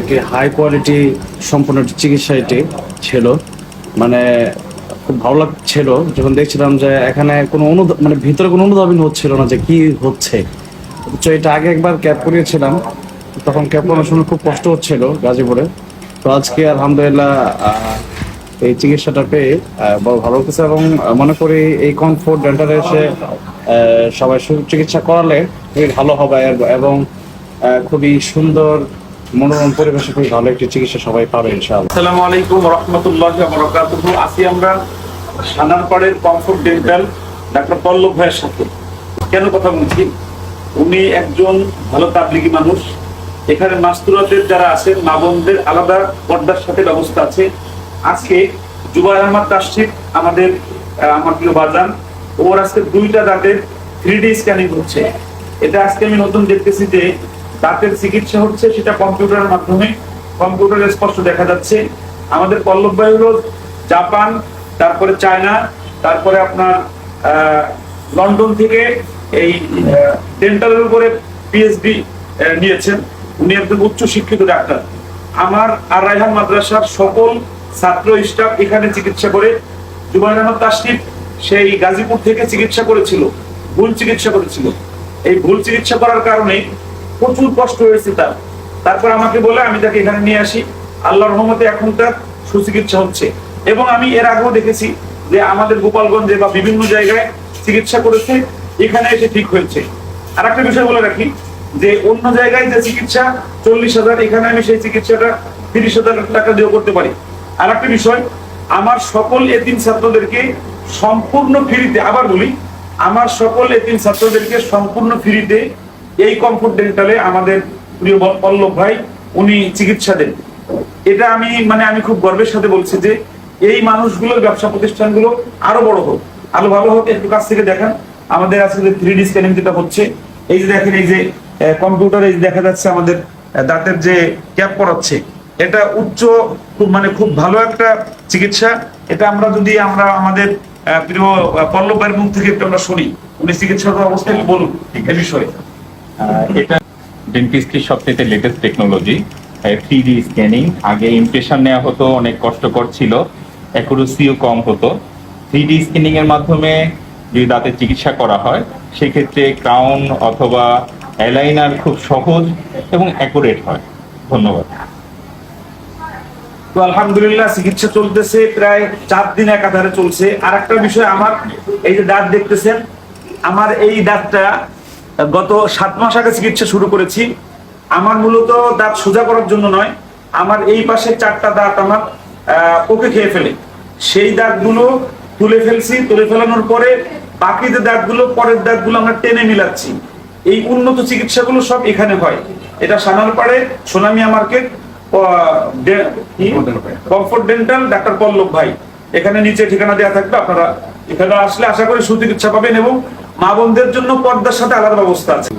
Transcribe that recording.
একটি high quality সম্পূর্ণ চিকিৎসা এটি ছিল। মানে খুব ভালো লাগছিল যখন দেখছিলাম যে এখানে কোনো মানে ভিতরে কোনো অনুধাবন হচ্ছিল না যে কি হচ্ছে। তো এটা আগে একবার ক্যাব করিয়েছিলাম, তখন ক্যাব করানোর সময় খুব কষ্ট হচ্ছিল গাজীপুরে। তো আজকে আলহামদুলিল্লাহ এই চিকিৎসাটা পেয়ে বড় ভালো হতেছে, এবং মনে করি এই কমফোর্ট ডেন্টালে এসে সবাই চিকিৎসা করালে খুবই ভালো হবে, এবং খুবই সুন্দর মনোরম পরিবেশে খুবই ভালো একটি চিকিৎসা সবাই পাবে ইনশাআল্লাহ। আসসালামু আলাইকুম ওয়া রাহমাতুল্লাহি ওয়া বারাকাতুহু। আছি আমরা সানারপাড়ের কমফোর্ট ডেন্টাল ডাক্তার পল্লব ভাইয়ের সাথে। কেন কথা বলছি, উনি একজন ভালো তাবলিগি মানুষ। এখানে মাস্তুরাতের যারা আছেন মা বোনদের আলাদা পর্দার সাথে ব্যবস্থা আছে। আজকে জুবায়ের আহমদ তাশরিফ আমার প্রিয় বাজান, ওর আজকে 2টা দাঁতের 3D স্ক্যানিং হচ্ছে। এটা আজকে আমি নতুন দেখতেছি যে দাঁতের চিকিৎসা হচ্ছে, সেটা কম্পিউটারের মাধ্যমে, কম্পিউটারে স্পষ্ট দেখা যাচ্ছে। আমাদের পল্লব ভাই হলো জাপান, তারপরে চায়না, তারপরে আপনার লন্ডন থেকে এই ডেন্টালের উপরে পিএইচডি নিয়েছেন। উনি একজন উচ্চ শিক্ষিত ডাক্তার। আমার আর রায়হান মাদ্রাসার সকল ছাত্র স্টাফ এখানে চিকিৎসা করে। জুবায়ের আহমদ তাশরিফ সেই গাজীপুর থেকে চিকিৎসা করেছিল, ভুল চিকিৎসা করেছিল। এই ভুল চিকিৎসা করার কারণে প্রচুর কষ্ট হয়েছে তার। তারপর আমাকে বলে আমি তাকে এখানে নিয়ে আসি। আল্লাহর রহমতে এখন তার সুচিকিৎসা হচ্ছে। এবং আমি এর আগেও দেখেছি যে আমাদের গোপালগঞ্জে বা বিভিন্ন জায়গায় চিকিৎসা করেছে, এখানে এসে ঠিক হয়েছে। আর একটা বিষয় বলে রাখি যে অন্য জায়গায় যে চিকিৎসা 40,000, এখানে আমি সেই চিকিৎসাটা 30,000 টাকা দিয়েও করতে পারি। আর একটা বিষয়, আমার সকল এতিম ছাত্রদেরকে সম্পূর্ণ ফ্রিতে, আবার বলি, আমার সকল এতিম ছাত্রদেরকে সম্পূর্ণ ফ্রিতে এই কমফোর্ট ডেন্টালে আমাদের প্রিয় পল্লব ভাই উনি চিকিৎসা দেন। এটা আমি খুব গর্বের সাথে বলছি যে এই মানুষগুলোর ব্যবসা প্রতিষ্ঠানগুলো আরো বড় হোক, আরো ভালো হোক। একটু কাছ থেকে দেখেন আমাদের আজকে যে 3D স্ক্যানিং যেটা হচ্ছে, এই যে দেখেন, এই যে কম্পিউটারে দেখা যাচ্ছে আমাদের দাঁতের যে ক্যাপ করাচ্ছে, এটা খুব ভালো একটা চিকিৎসা। এটা যদি আমরা আমাদের প্রিয় পল্লব ভাইয়ের মুখ থেকে একটু আমরা শুনি, উনি চিকিৎসার অবস্থায় বলুন এই বিষয়ে। এটা ডেন্টিস্ট্রির সবচেয়ে লেটেস্ট টেকনোলজি, 3D স্ক্যানিং। আগে ইমপ্রেশন নেওয়া হতো, অনেক কষ্টকর ছিল, অ্যাকুরেসিও কম হতো। 3D স্ক্যানিং এর মাধ্যমে যদি দাঁতের চিকিৎসা করা হয়, সেক্ষেত্রে ক্রাউন অথবা অ্যালাইনার খুব সহজ এবং অ্যাকুরেট হয়। ধন্যবাদ। তো আলহামদুলিল্লাহ চিকিৎসা চলতেছে, প্রায় 4 দিন একাধারে চলছে। আর একটা বিষয়, আমার এই যে দাঁত দেখতেছেন, আমার এই দাঁতটা গত 7 মাস আগে চিকিৎসা শুরু করেছি। আমার মূলত দাঁত সোজা করার জন্য নয়, আমার এই পাশে 4টা দাঁত আমার পোকে খেয়ে ফেলে। সেই দাঁতগুলো তুলে ফেলছি। তুলে ফেলানোর পরে বাকি যে দাঁতগুলো, পরের দাঁতগুলো আমরা টেনে মিলাচ্ছি। এই উন্নত চিকিৎসাগুলো সব এখানে হয়। এটা সানারপাড়ে Sonamia market, comfort dental doctor Pallab ভাই। এখানে নিচে ঠিকানা দেওয়া থাকবে, আপনারা এখানে আসলে আশা করি সুচিকিৎসা পাবেন, এবং মা বোনদের জন্য পর্দার সাথে আলাদা ব্যবস্থা আছে।